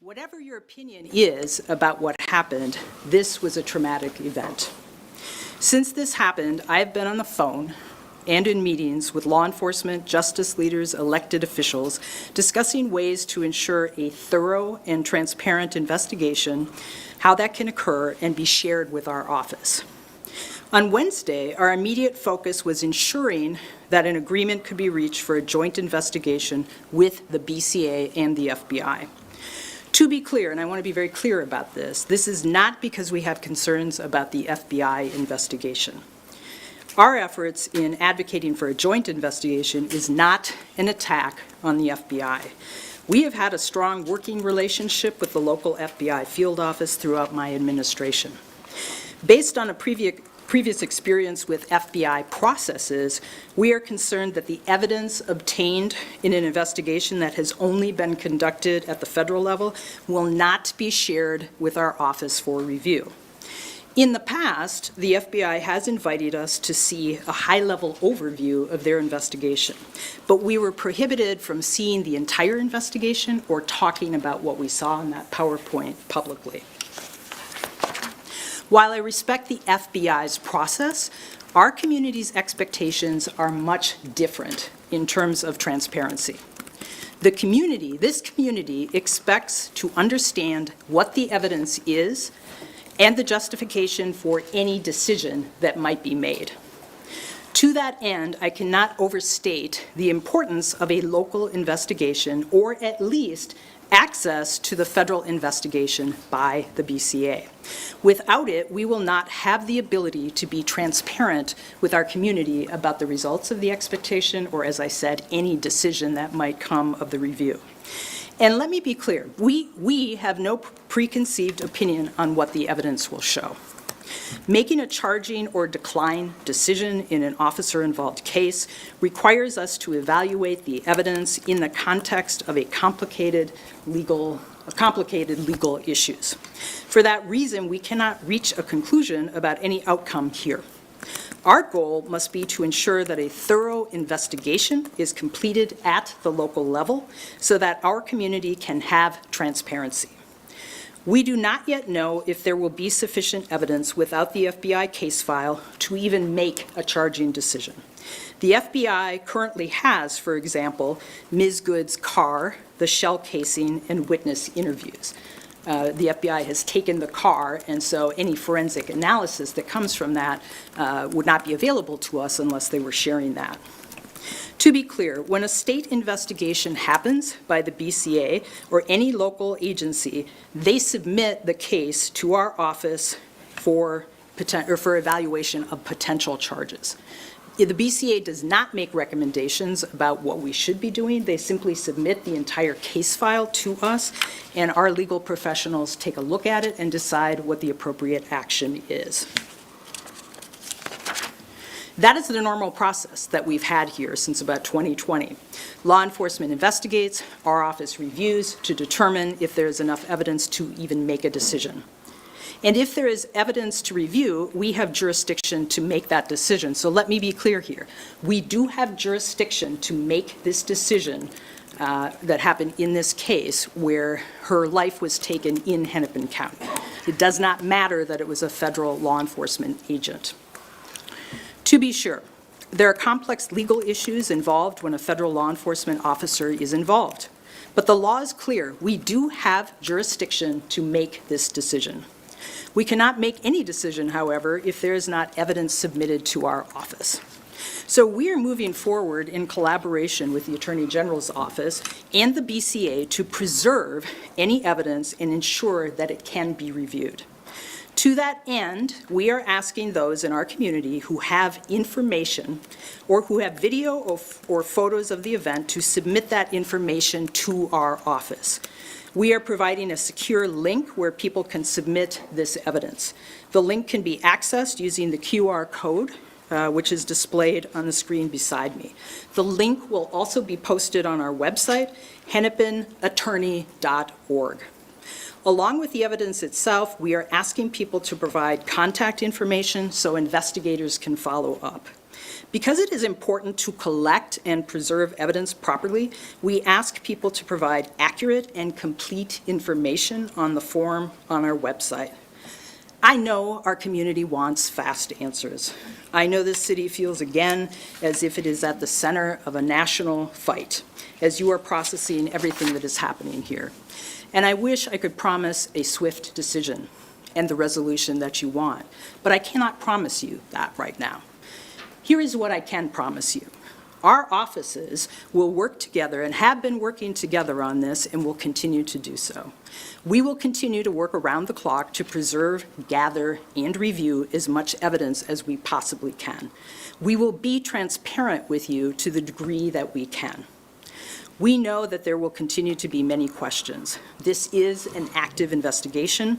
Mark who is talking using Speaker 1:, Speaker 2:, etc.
Speaker 1: Whatever your opinion is about what happened, this was a traumatic event. Since this happened, I have been on the phone and in meetings with law enforcement, justice leaders, elected officials, discussing ways to ensure a thorough and transparent investigation, how that can occur, and be shared with our office. On Wednesday, our immediate focus was ensuring that an agreement could be reached for a joint investigation with the BCA and the FBI. To be clear, and I want to be very clear about this is not because we have concerns about the FBI investigation. Our efforts in advocating for a joint investigation is not an attack on the FBI. We have had a strong working relationship with the local FBI field office throughout my administration. Based on a previous experience with FBI processes, we are concerned that the evidence obtained in an investigation that has only been conducted at the federal level will not be shared with our office for review. In the past, the FBI has invited us to see a high-level overview of their investigation, but we were prohibited from seeing the entire investigation or talking about what we saw in that PowerPoint publicly. While I respect the FBI's process, our community's expectations are much different in terms of transparency. This community expects to understand what the evidence is and the justification for any decision that might be made. To that end, I cannot overstate the importance of a local investigation, or at least access to the federal investigation by the BCA. Without it, we will not have the ability to be transparent with our community about the results of the expectation, or, as I said, any decision that might come of the review. And let me be clear, we have no preconceived opinion on what the evidence will show. Making a charging or decline decision in an officer-involved case requires us to evaluate the evidence in the context of complicated legal issues. For that reason, we cannot reach a conclusion about any outcome here. Our goal must be to ensure that a thorough investigation is completed at the local level so that our community can have transparency. We do not yet know if there will be sufficient evidence without the FBI case file to even make a charging decision. The FBI currently has, for example, Ms. Good's car, the shell casing, and witness interviews. The FBI has taken the car, and so any forensic analysis that comes from that would not be available to us unless they were sharing that. To be clear, when a state investigation happens by the BCA or any local agency, they submit the case to our office for evaluation of potential charges. The BCA does not make recommendations about what we should be doing. They simply submit the entire case file to us, and our legal professionals take a look at it and decide what the appropriate action is. That is the normal process that we've had here since about 2020. Law enforcement investigates, our office reviews to determine if there is enough evidence to even make a decision. And if there is evidence to review, we have jurisdiction to make that decision. So let me be clear here. We do have jurisdiction to make this decision that happened in this case where her life was taken in Hennepin County. It does not matter that it was a federal law enforcement agent. To be sure, there are complex legal issues involved when a federal law enforcement officer is involved. But the law is clear. We do have jurisdiction to make this decision. We cannot make any decision, however, if there is not evidence submitted to our office. So we are moving forward in collaboration with the Attorney General's office and the BCA to preserve any evidence and ensure that it can be reviewed. To that end, we are asking those in our community who have information or who have video or photos of the event to submit that information to our office. We are providing a secure link where people can submit this evidence. The link can be accessed using the QR code, which is displayed on the screen beside me. The link will also be posted on our website, hennepinattorney.org. Along with the evidence itself, we are asking people to provide contact information so investigators can follow up. Because it is important to collect and preserve evidence properly, we ask people to provide accurate and complete information on the form on our website. I know our community wants fast answers. I know this city feels again as if it is at the center of a national fight as you are processing everything that is happening here. And I wish I could promise a swift decision and the resolution that you want, but I cannot promise you that right now. Here is what I can promise you. Our offices will work together and have been working together on this and will continue to do so. We will continue to work around the clock to preserve, gather, and review as much evidence as we possibly can. We will be transparent with you to the degree that we can. We know that there will continue to be many questions. This is an active investigation,